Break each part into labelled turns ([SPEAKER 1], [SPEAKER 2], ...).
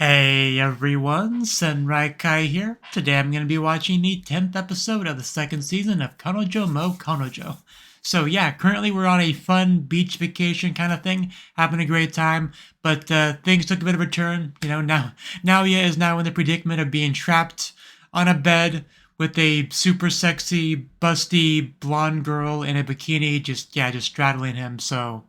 [SPEAKER 1] Hey everyone, Senrai here. Today I'm going to be watching the 10th episode of the second season of Kanojo mo Kanojo. So yeah, currently we're on a fun beach vacation kind of thing, having a great time, but things took a bit of a turn. Nayuta is now in the predicament of being trapped on a bed with a super sexy, busty, blonde girl in a bikini just straddling him, so...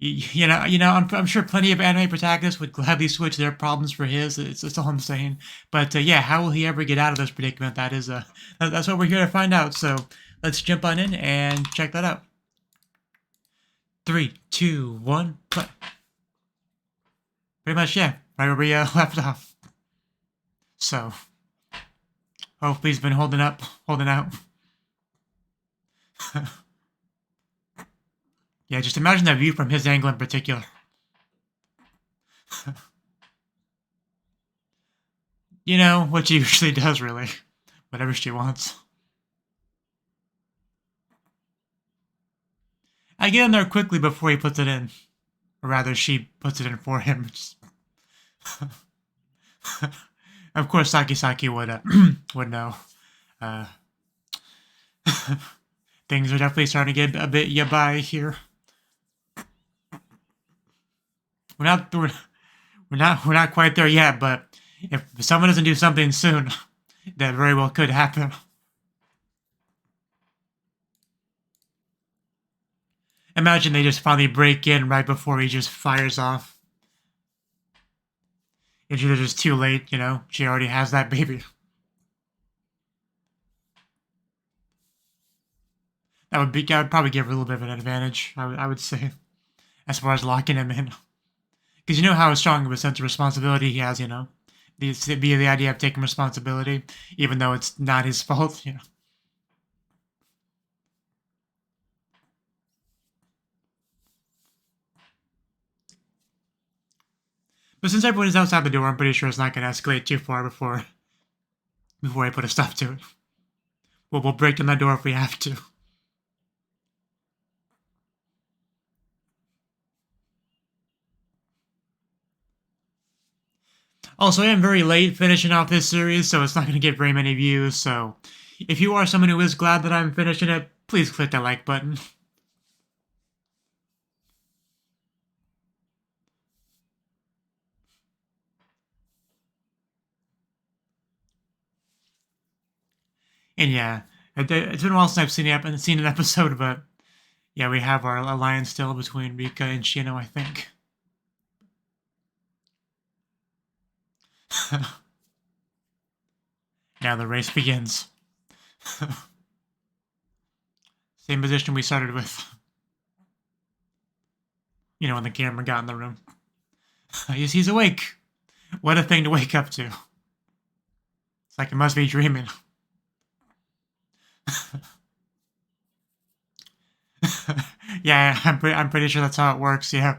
[SPEAKER 1] I'm sure plenty of anime protagonists would gladly switch their problems for his. That's all I'm saying. But yeah, how will he ever get out of this predicament? That's what we're here to find out. So let's jump on in and check that out. 3, 2, 1, play. Pretty much, yeah, right where we left off. So hopefully he's been holding out. Yeah, just imagine that view from his angle in particular. You know, what she usually does, really. Whatever she wants. I get in there quickly before he puts it in. Or rather, she puts it in for him. Of course, Saki would, would know. Things are definitely starting to get a bit yabai here. We're not quite there yet, but if someone doesn't do something soon, that very well could happen. Imagine they just finally break in right before he just fires off. It's either just too late, you know, she already has that baby. That would probably give her a little bit of an advantage, I would say, as far as locking him in. Because you know how strong of a sense of responsibility he has, you know? The idea of taking responsibility, even though it's not his fault, you know? But since everyone is outside the door, I'm pretty sure it's not going to escalate too far before I put a stop to it. We'll break down that door if we have to. Also, I am very late finishing off this series, so it's not going to get very many views, so if you are someone who is glad that I'm finishing it, please click that like button. And yeah, it's been a while since I've seen an episode, but yeah, we have our alliance still between Rika and Shino, I think. Now the race begins. Same position we started with. You know, when the camera got in the room. He's awake. What a thing to wake up to. It's like it must be dreaming. Yeah, I'm pretty sure that's how it works, yeah.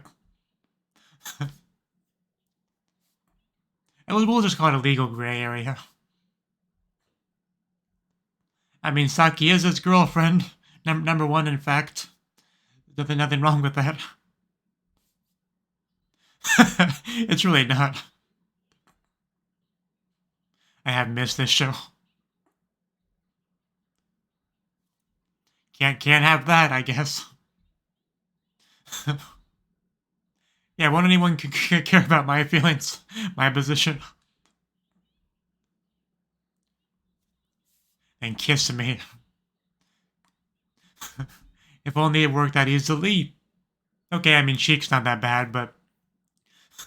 [SPEAKER 1] We'll just call it a legal gray area. I mean, Saki is his girlfriend. Number one, in fact. Nothing wrong with that. It's really not. I have missed this show. Can't have that, I guess. Yeah, won't anyone care about my feelings, my position? And kiss me. If only it worked that easily. Okay, I mean, Cheek's not that bad, but...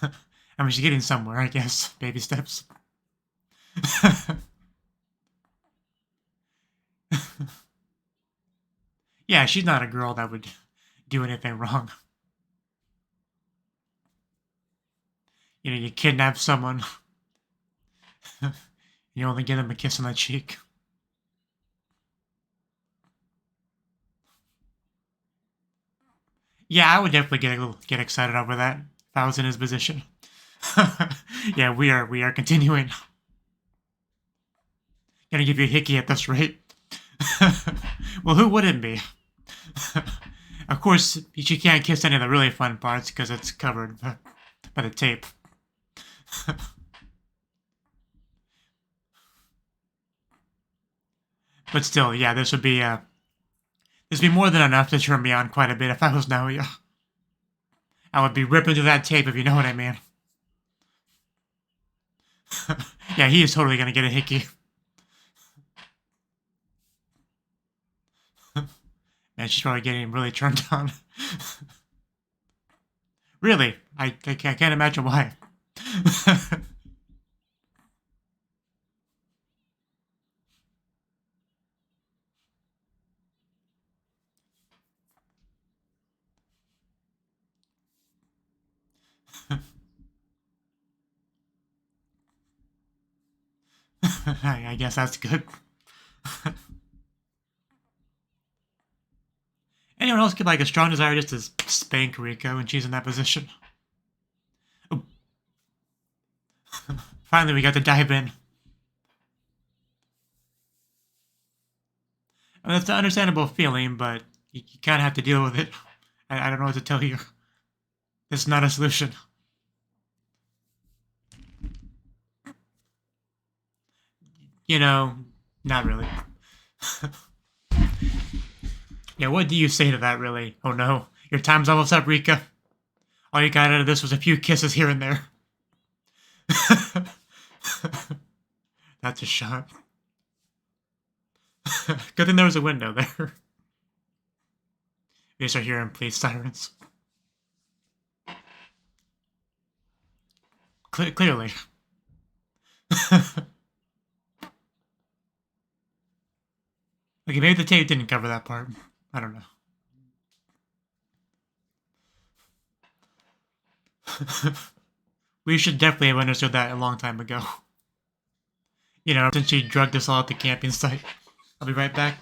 [SPEAKER 1] I mean, she's getting somewhere, I guess. Baby steps. Yeah, she's not a girl that would do anything wrong. You know, you kidnap someone. You only give them a kiss on the cheek. Yeah, I would definitely get excited over that if I was in his position. Yeah, we are continuing. Gonna give you a hickey at this rate. Well, who wouldn't be? Of course, she can't kiss any of the really fun parts because it's covered by the tape. But still, yeah, this would be more than enough to turn me on quite a bit if I was Naoya. I would be ripping through that tape if you know what I mean. Yeah, he is totally gonna get a hickey. Man, she's probably getting really turned on. Really? I can't imagine why. I guess that's good. Anyone else could like a strong desire just to spank Rico when she's in that position. Oh. Finally, we got to dive in. I mean, that's an understandable feeling, but you kind of have to deal with it. I don't know what to tell you. It's not a solution. You know, not really. Yeah, what do you say to that, really? Oh no, your time's almost up, Rika. All you got out of this was a few kisses here and there. That's a shot. Good thing there was a window there. We start hearing police sirens. Clearly. Okay, maybe the tape didn't cover that part. I don't know. We should definitely have understood that a long time ago. You know, since she drugged us all at the camping site. I'll be right back.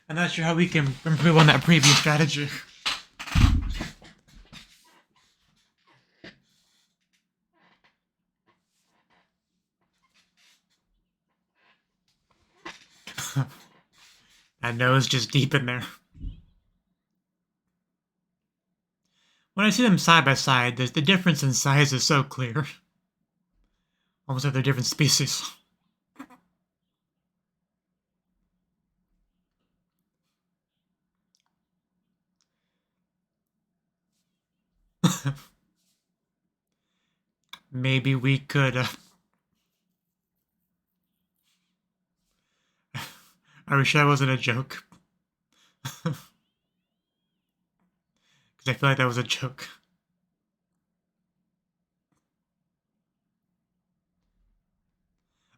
[SPEAKER 1] I'm not sure how we can improve on that previous strategy. That nose just deep in there. When I see them side by side, the difference in size is so clear. Almost like they're different species. Maybe we could... I wish that wasn't a joke. Because I feel like that was a joke.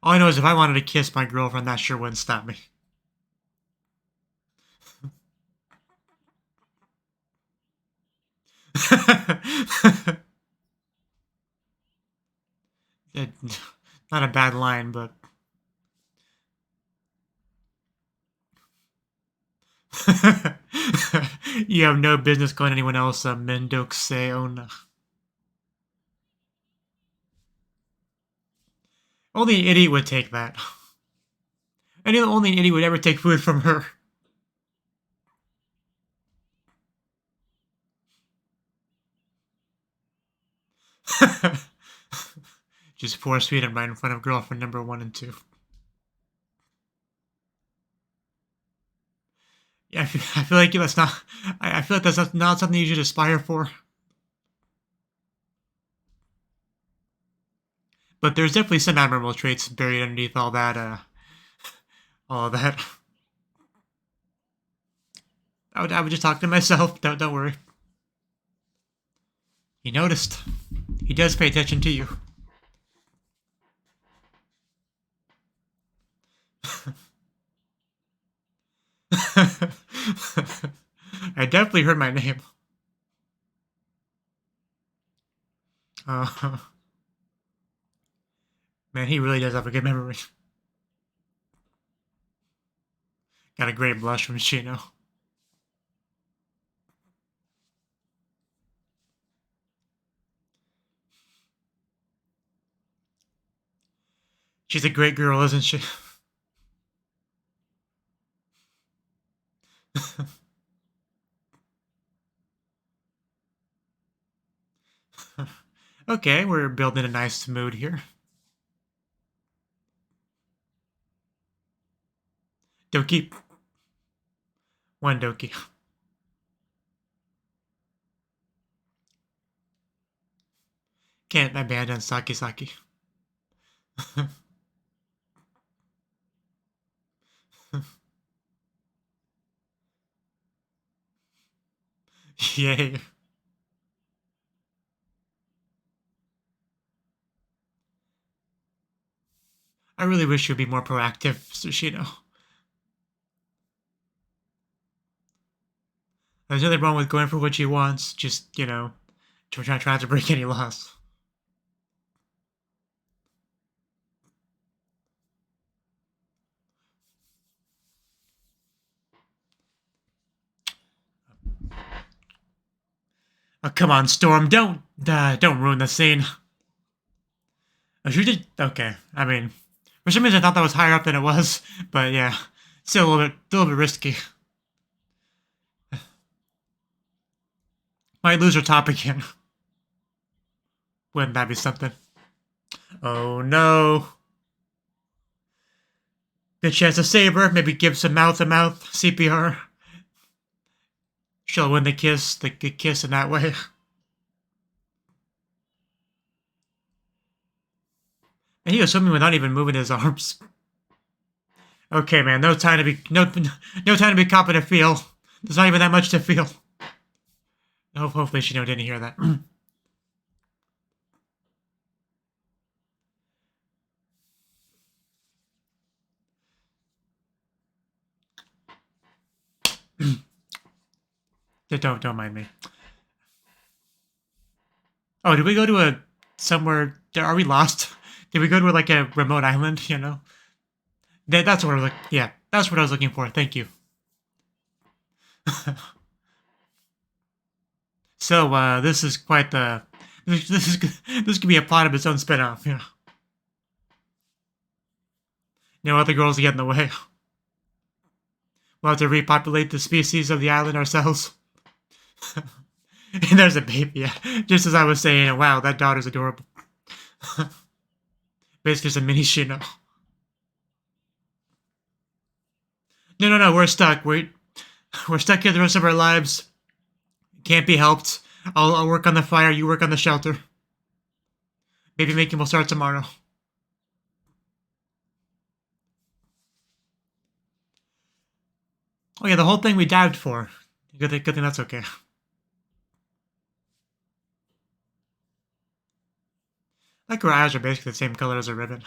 [SPEAKER 1] All I know is if I wanted to kiss my girlfriend, that sure wouldn't stop me. Not a bad line, but... You have no business calling anyone else a Mendoxeona. Only an idiot would take that. And only an idiot would ever take food from her. Just pour sweet and right in front of girlfriend number 1 and 2. Yeah, I feel like that's not. I feel like that's not something you should aspire for. But there's definitely some admirable traits buried underneath all that. All of that. I would just talk to myself. Don't worry. He noticed. He does pay attention to you. I definitely heard my name. Man, he really does have a good memory. Got a great blush from Chino. She's a great girl, isn't she? Okay, we're building a nice mood here. Doki. One Doki. Can't abandon Saki Saki. Yay. I really wish you'd be more proactive, Tsushino. There's nothing wrong with going for what she wants, just, you know, try not to break any laws. Oh, come on, Storm, don't ruin the scene. Oh, she did, okay, I mean, for some reason I thought that was higher up than it was, but yeah, still a little bit risky. Might lose her top again. Wouldn't that be something? Oh no. Good chance to save her, maybe give some mouth-to-mouth CPR. She'll win the kiss in that way. And he was swimming without even moving his arms. Okay, man, no time to be copping a feel. There's not even that much to feel. Oh, hopefully she didn't hear that. Don't mind me. Oh, did we go to somewhere? Are we lost? Did we go to like a remote island? You know, that's what I was yeah, that's what I was looking for. Thank you. So this is quite the this could be a plot of its own spinoff. Yeah. No other girls get in the way. We'll have to repopulate the species of the island ourselves. And there's a baby, yeah. Just as I was saying, wow, that daughter's adorable. Basically, just a mini Shino. No, we're stuck. We're stuck here the rest of our lives. Can't be helped. I'll work on the fire, you work on the shelter. Baby making will start tomorrow. Oh yeah, the whole thing we dived for. Good thing that's okay. Like her eyes are basically the same color as a ribbon.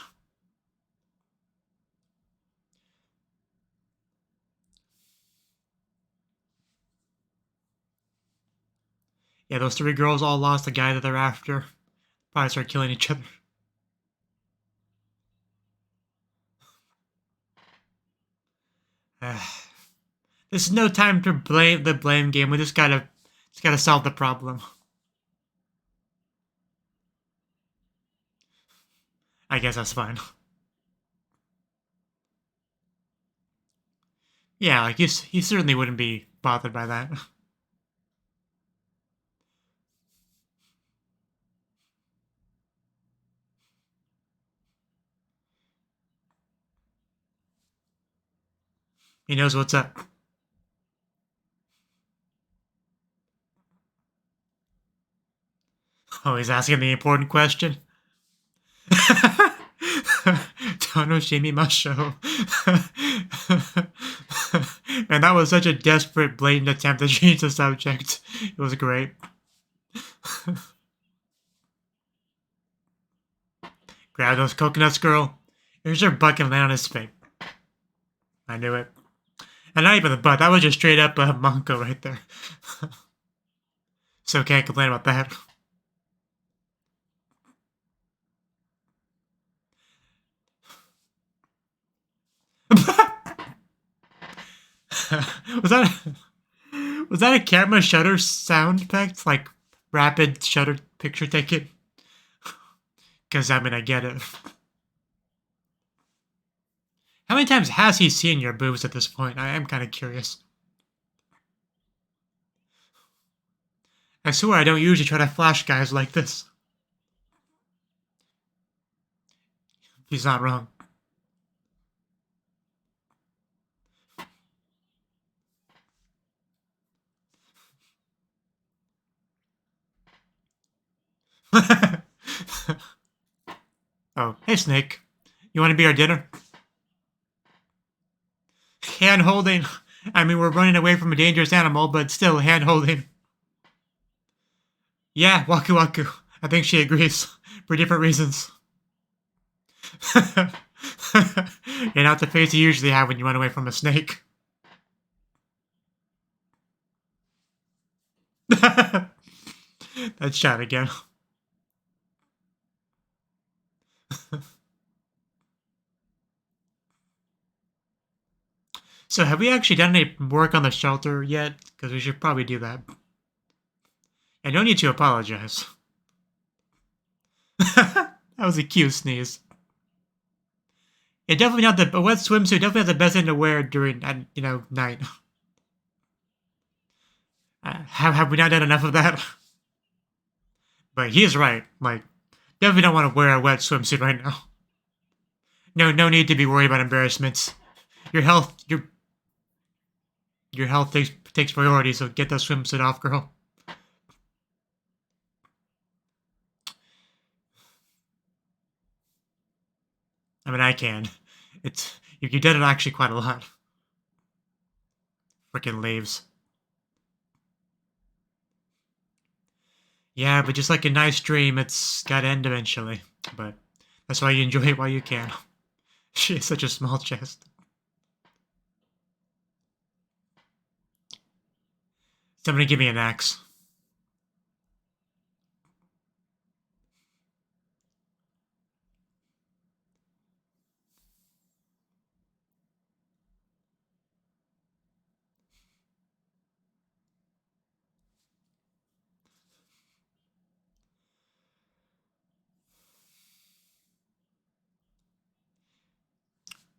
[SPEAKER 1] Yeah, those three girls all lost the guy that they're after. Probably start killing each other. This is no time to blame the blame game. We just gotta solve the problem. I guess that's fine. Yeah, like he certainly wouldn't be bothered by that. He knows what's up. Oh, he's asking the important question. Tono Shimimasho. Man, that was such a desperate, blatant attempt to change the subject. It was great. Grab those coconuts, girl. Here's your butt and land on his face. I knew it. And not even the butt. That was just straight up a Monko right there. So can't complain about that. was that a camera shutter sound effect? Like rapid shutter picture taking? Because I mean, I get it. How many times has he seen your boobs at this point? I am kind of curious. I swear I don't usually try to flash guys like this. He's not wrong. Oh, hey Snake. You want to be our dinner? Hand holding. I mean, we're running away from a dangerous animal, but still hand holding. Yeah, Waku Waku. I think she agrees. For different reasons. You're not the face you usually have when you run away from a snake. That shot again. So have we actually done any work on the shelter yet? Because we should probably do that. I don't need to apologize. That was a cute sneeze. It definitely not the a wet swimsuit. Definitely not the best thing to wear during night. Have we not done enough of that? But he is right. Like, definitely don't want to wear a wet swimsuit right now. No need to be worried about embarrassments. Your health takes priority. So get that swimsuit off, girl. I mean, I can. You did it actually quite a lot. Freaking leaves. Yeah, but just like a nice dream, it's gotta end eventually. But that's why you enjoy it while you can. She has such a small chest. Somebody give me an axe.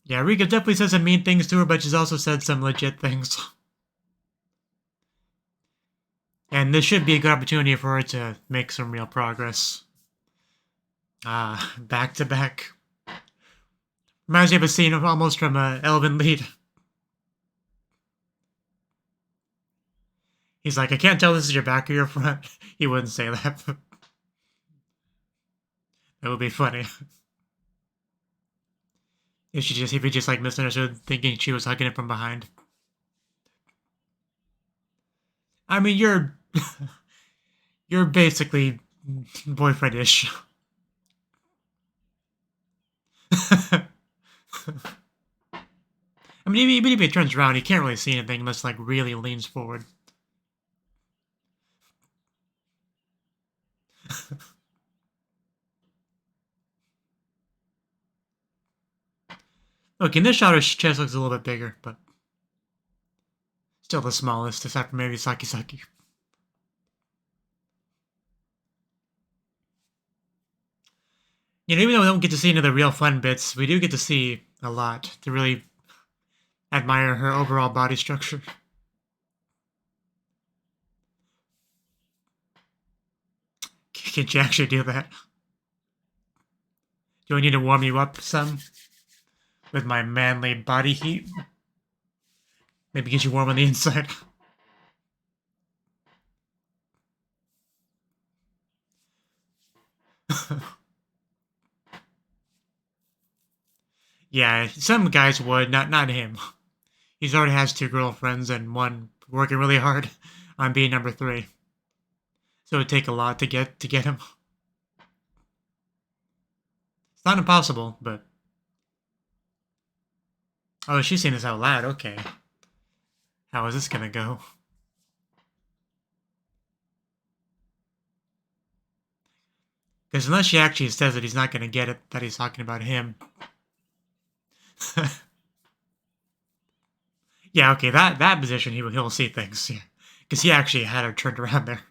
[SPEAKER 1] Yeah, Rika definitely said some mean things to her, but she's also said some legit things. And this should be a good opportunity for her to make some real progress. Back to back. Reminds me of a scene almost from Elven Lead. He's like, I can't tell this is your back or your front. He wouldn't say that. It would be funny. If he just like misunderstood, thinking she was hugging it from behind. I mean, you're basically boyfriendish. I mean, even if he turns around, he can't really see anything unless like really leans forward. Look, in this shot, her chest looks a little bit bigger, but still the smallest, except for maybe Saki Saki. Even though we don't get to see any of the real fun bits, we do get to see a lot to really admire her overall body structure. Can she actually do that? Do I need to warm you up some? With my manly body heat? Maybe get you warm on the inside. Yeah, some guys would, not him. He already has 2 girlfriends and one working really hard on being number 3. So it would take a lot to get him. It's not impossible, but... Oh, she's saying this out loud, okay. How is this gonna go? Because unless she actually says that he's not gonna get it, that he's talking about him. Yeah, okay, that position, he'll see things, yeah. Because he actually had her turned around there.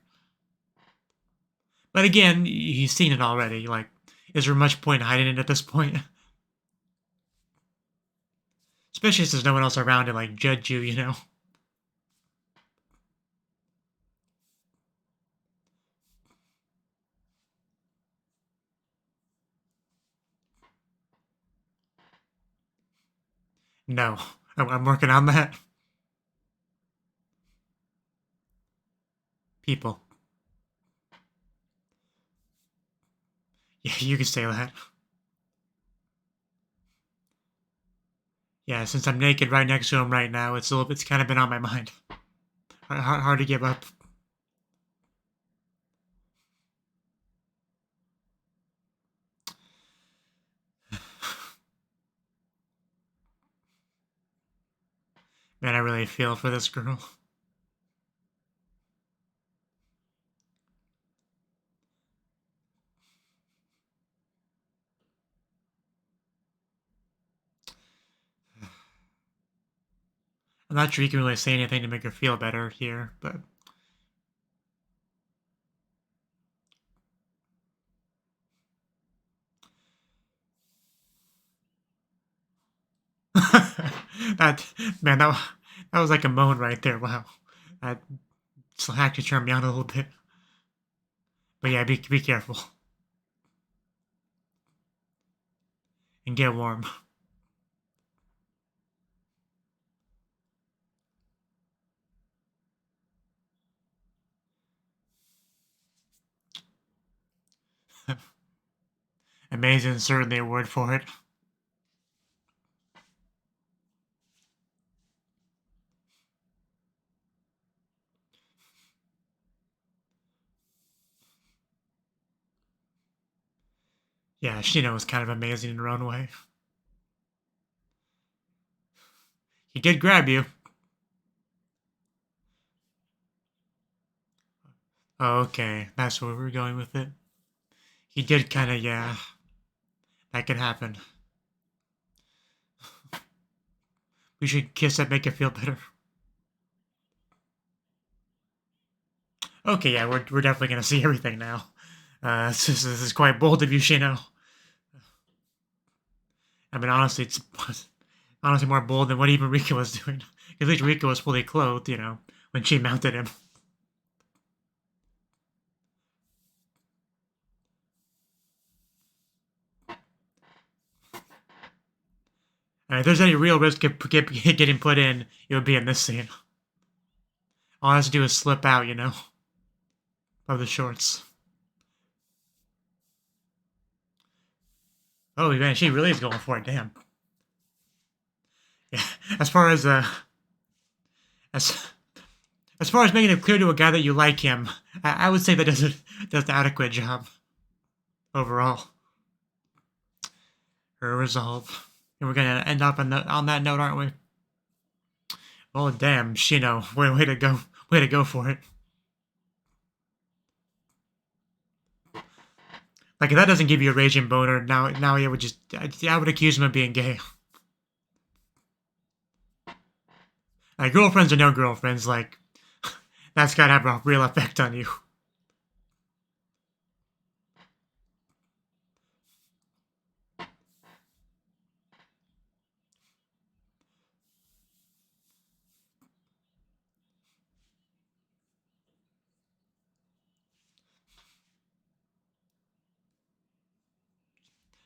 [SPEAKER 1] But again, he's seen it already, like, is there much point in hiding it at this point? Especially since there's no one else around to, like, judge you, you know? No, I'm working on that. People. Yeah, you can say that. Yeah, since I'm naked right next to him right now, it's kind of been on my mind. Hard to give up. Man, I really feel for this girl. I'm not sure you can really say anything to make her feel better here, but... that was like a moan right there. Wow, that actually turned me on a little bit. But yeah, be careful and get warm. Amazing, certainly a word for it. Yeah, Shino was kind of amazing in her own way. He did grab you. Okay, that's where we're going with it. He did kind of, yeah. That could happen. We should kiss that make it feel better. Okay, yeah, we're definitely gonna see everything now. This is quite bold of you, Shino. I mean, honestly, it's honestly more bold than what even Rika was doing. At least Rika was fully clothed, you know, when she mounted him. And if there's any real risk of getting put in, it would be in this scene. All I have to do is slip out, you know, of the shorts. Oh man, she really is going for it. Damn. Yeah. As far as as far as making it clear to a guy that you like him, I would say that does an adequate job overall. Her resolve, and we're gonna end up on that note, aren't we? Oh damn, Shino, way to go for it. Like if that doesn't give you a raging boner, now I would accuse him of being gay. Like girlfriends or no girlfriends, like that's gotta have a real effect on you.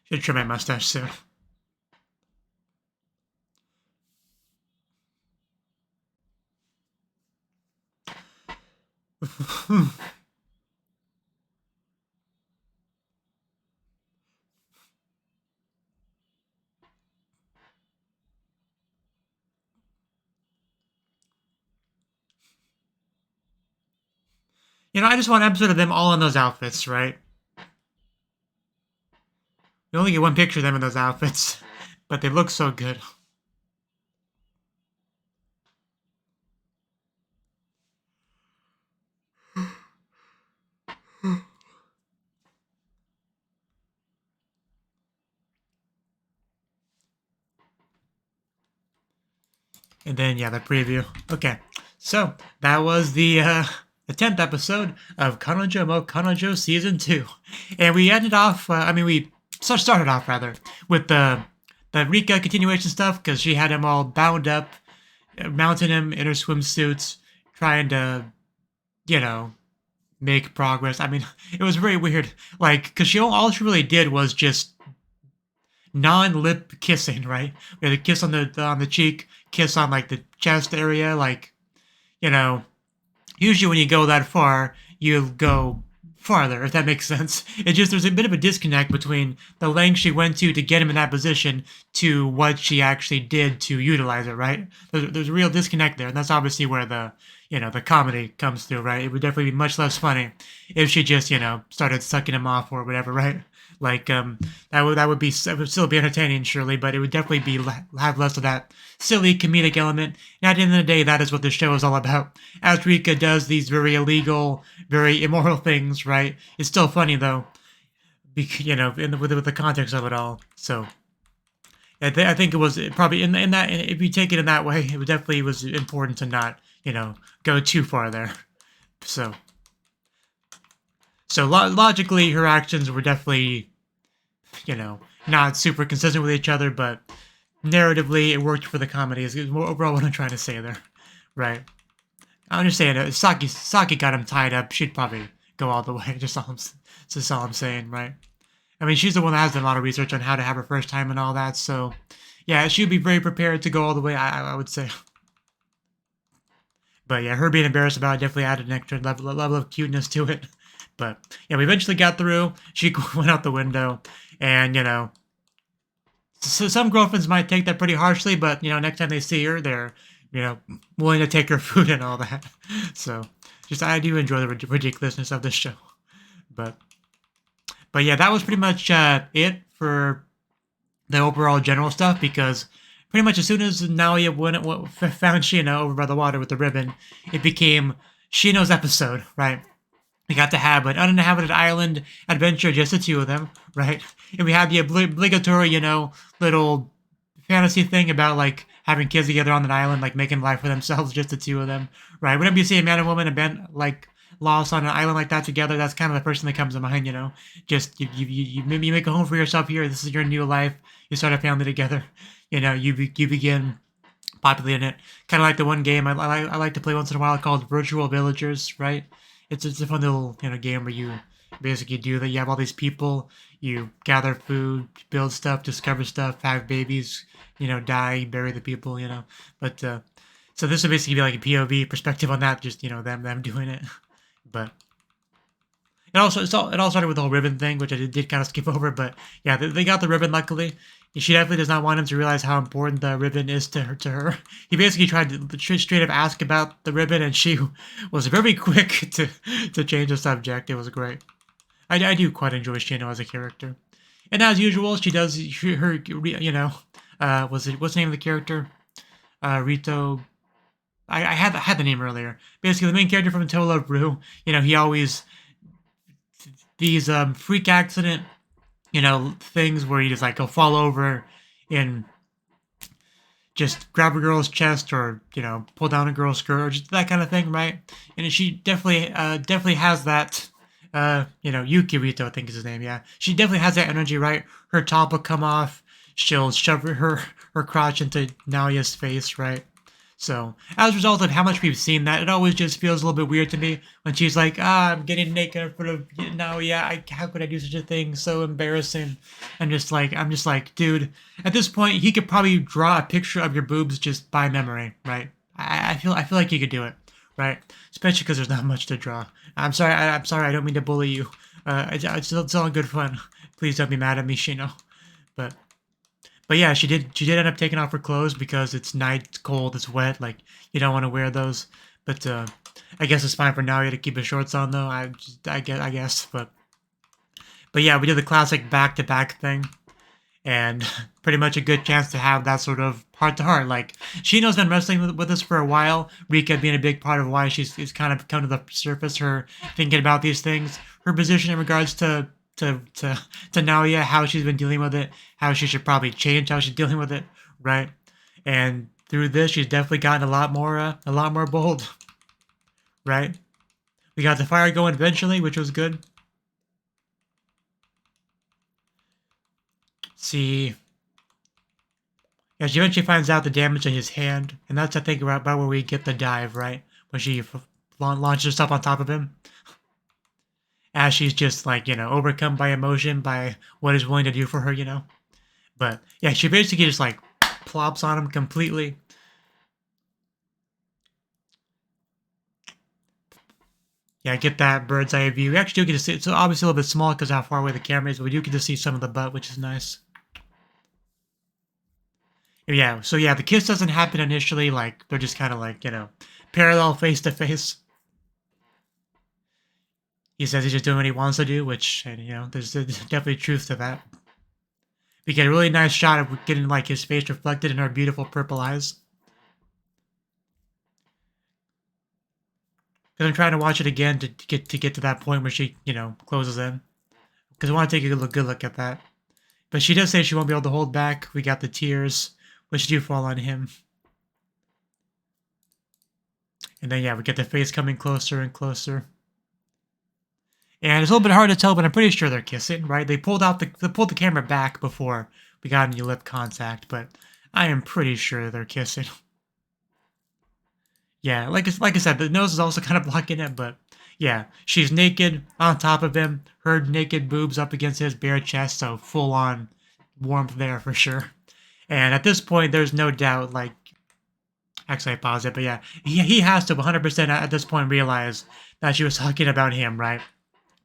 [SPEAKER 1] Should trim my mustache soon. You know, I just want an episode of them all in those outfits, right? You only get one picture of them in those outfits, but they look so good. And then, yeah, the preview. Okay, so that was the 10th episode of Kanojo mo Kanojo Season 2. And we ended off, we started off, rather, with the Rika continuation stuff, because she had him all bound up, mounting him in her swimsuits, trying to, you know, make progress. I mean, it was very weird. Like, because all she really did was just non-lip kissing, right? We had a kiss on the cheek, kiss on like the chest area, like, you know, usually when you go that far, you go farther, if that makes sense. It's just there's a bit of a disconnect between the length she went to get him in that position to what she actually did to utilize it, right? There's a real disconnect there, and that's obviously where the the comedy comes through, right? It would definitely be much less funny if she just started sucking him off or whatever, right? Like that would still be entertaining, surely, but it would definitely be have less of that silly comedic element. And at the end of the day, that is what the show is all about. As Rika does these very illegal, very immoral things, right? It's still funny though, with the context of it all. So I think it was probably in that, if you take it in that way, it definitely was important to not go too far there. So logically, her actions were definitely, not super consistent with each other, but narratively, it worked for the comedy. Is overall what I'm trying to say there, right? I understand. Saki got him tied up. She'd probably go all the way. Just all I'm saying, right? I mean, she's the one that has done a lot of research on how to have her first time and all that. So, yeah, she'd be very prepared to go all the way. I would say. But yeah, her being embarrassed about it definitely added an extra level of cuteness to it. But yeah, we eventually got through. She went out the window, and so some girlfriends might take that pretty harshly, but next time they see her, they're willing to take her food and all that. So I do enjoy the ridiculousness of this show. But yeah, that was pretty much it for the overall general stuff, because pretty much as soon as Naoya found Shino over by the water with the ribbon, it became Shino's episode, right? We got to have an uninhabited island adventure, just the two of them, right? And we had the obligatory, little fantasy thing about, like, having kids together on an island, like, making life for themselves, just the two of them, right? Whenever you see a man and woman lost on an island like that together, that's kind of the first thing that comes to mind, Just, you make a home for yourself here, this is your new life, you start a family together, you begin populating it. Kind of like the one game I like to play once in a while called Virtual Villagers, right? It's a fun little game where you basically do that. You have all these people, you gather food, build stuff, discover stuff, have babies, die, bury the people, But so this would basically be like a POV perspective on that, just them doing it. But it all started with the whole ribbon thing, which I did kind of skip over. But yeah, they got the ribbon luckily. She definitely does not want him to realize how important the ribbon is to her. He basically tried to straight up ask about the ribbon, and she was very quick to change the subject. It was great. I do quite enjoy Shino as a character. And as usual, she does her, what's the name of the character? Rito. I had the name earlier. Basically, the main character from Total Love Brew, he always, these freak accident things where you just he'll fall over and just grab a girl's chest, or pull down a girl's skirt, or just that kind of thing, right? And she definitely has that. Yukirito, I think is his name. Yeah, she definitely has that energy, right? Her top will come off. She'll shove her crotch into Naoya's face, right? So, as a result of how much we've seen that, it always just feels a little bit weird to me when she's like, I'm getting naked in front of Naoya. How could I do such a thing? So embarrassing. I'm just like, dude, at this point, he could probably draw a picture of your boobs just by memory, right? I feel like he could do it, right? Especially because there's not much to draw. I'm sorry, I don't mean to bully you. It's all good fun. Please don't be mad at me, Shino. But yeah, she did end up taking off her clothes because it's night, it's cold, it's wet. Like, you don't want to wear those. But I guess it's fine for Naoya to keep his shorts on, though. I guess. But yeah, we did the classic back-to-back thing, and pretty much a good chance to have that sort of heart-to-heart. Like, Shino's been wrestling with us for a while. Rika being a big part of why she's kind of come to the surface. Her thinking about these things, her position in regards to Naoya, how she's been dealing with it, how she should probably change how she's dealing with it, right? And through this, she's definitely gotten a lot more bold, right? We got the fire going eventually, which was good. See, yeah, she eventually finds out the damage to his hand, and that's, I think, about where we get the dive, right? When she launches herself on top of him. As she's just overcome by emotion, by what he's willing to do for her, But yeah, she basically just like plops on him completely. Yeah, get that bird's eye view. We actually do get to see, it's obviously a little bit small because of how far away the camera is, but we do get to see some of the butt, which is nice. Yeah, so yeah, the kiss doesn't happen initially, like, they're just kind of like, you know, parallel face to face. He says he's just doing what he wants to do, which, you know, there's definitely truth to that. We get a really nice shot of getting, like, his face reflected in her beautiful purple eyes. Because I'm trying to watch it again to get to that point where she, you know, closes in. Because I want to take a good look at that. But she does say she won't be able to hold back. We got the tears, which do fall on him. And then, yeah, we get the face coming closer and closer. And it's a little bit hard to tell, but I'm pretty sure they're kissing, right? They pulled the camera back before we got any lip contact, but I am pretty sure they're kissing. Yeah, like I said, the nose is also kind of blocking it, but yeah, she's naked on top of him, her naked boobs up against his bare chest, so full on warmth there for sure. And at this point, there's no doubt, like, actually I paused it, but yeah, he has to 100% at this point realize that she was talking about him, right?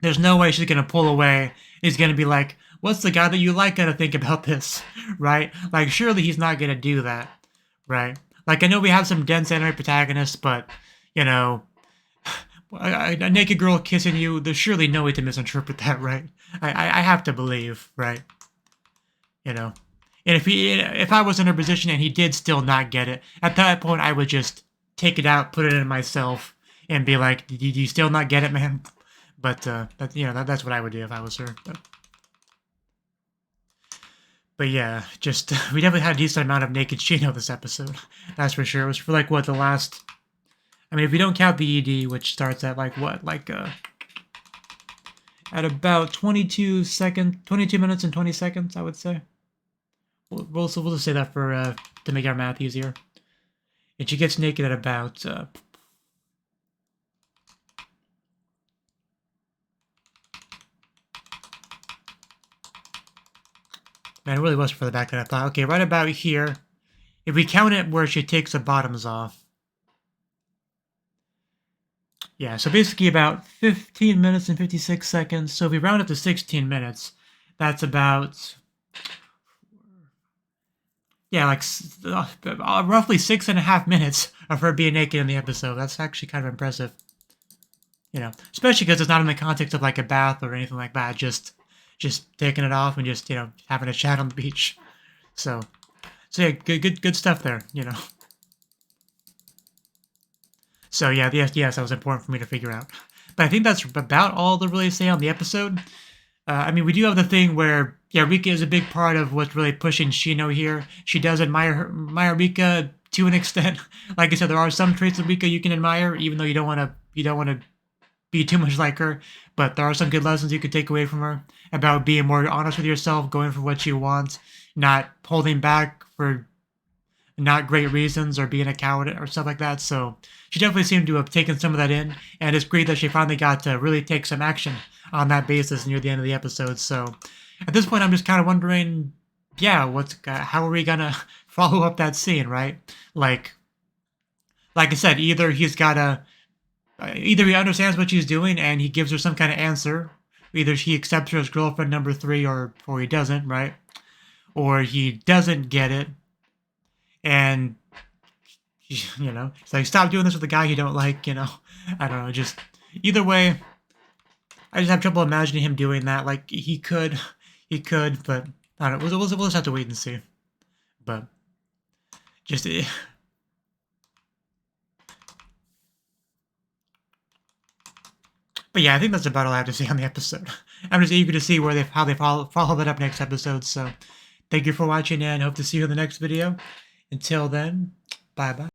[SPEAKER 1] There's no way she's gonna pull away. He's gonna be like, what's the guy that you like gonna think about this, right? Like, surely he's not gonna do that, right? Like, I know we have some dense anime protagonists, but, you know, a naked girl kissing you, there's surely no way to misinterpret that, right? I have to believe, right? You know, and if I was in her position and he did still not get it, at that point I would just take it out, put it in myself, and be like, do you still not get it, man? But you know, that's what I would do if I was her. But yeah, just we definitely had a decent amount of naked Shino this episode. That's for sure. It was for like what, the last, I mean, if we don't count the ED, which starts at like what, like at about 22 minutes and 20 seconds, I would say. We'll just say that for to make our math easier. And she gets naked at about man, it really was for the back that I thought. Okay, right about here. If we count it where she takes the bottoms off. Yeah, so basically about 15 minutes and 56 seconds. So if we round up to 16 minutes, that's about, yeah, like roughly 6.5 minutes of her being naked in the episode. That's actually kind of impressive. You know, especially because it's not in the context of like a bath or anything like that. Just taking it off and just, you know, having a chat on the beach. So yeah, good stuff there, you know. So yeah, yes, that was important for me to figure out. But I think that's about all to really say on the episode. I mean, we do have the thing where, yeah, Rika is a big part of what's really pushing Shino here. She does admire Rika to an extent. Like I said, there are some traits of Rika you can admire, even though you don't want to be too much like her. But there are some good lessons you could take away from her about being more honest with yourself, going for what you want, not holding back for not great reasons or being a coward or stuff like that. So she definitely seemed to have taken some of that in, and it's great that she finally got to really take some action on that basis near the end of the episode. So at this point, I'm just kind of wondering, yeah, how are we gonna follow up that scene, right? Like I said, either he understands what she's doing and he gives her some kind of answer. Either he accepts her as girlfriend number 3 or he doesn't, right? Or he doesn't get it. And, you know, it's like, stop doing this with a guy you don't like, you know. I don't know, just either way, I just have trouble imagining him doing that. Like, he could, but I don't know. We'll just have to wait and see. But just... But yeah, I think that's about all I have to say on the episode. I'm just eager to see how they follow that up next episode. So thank you for watching and hope to see you in the next video. Until then, bye-bye.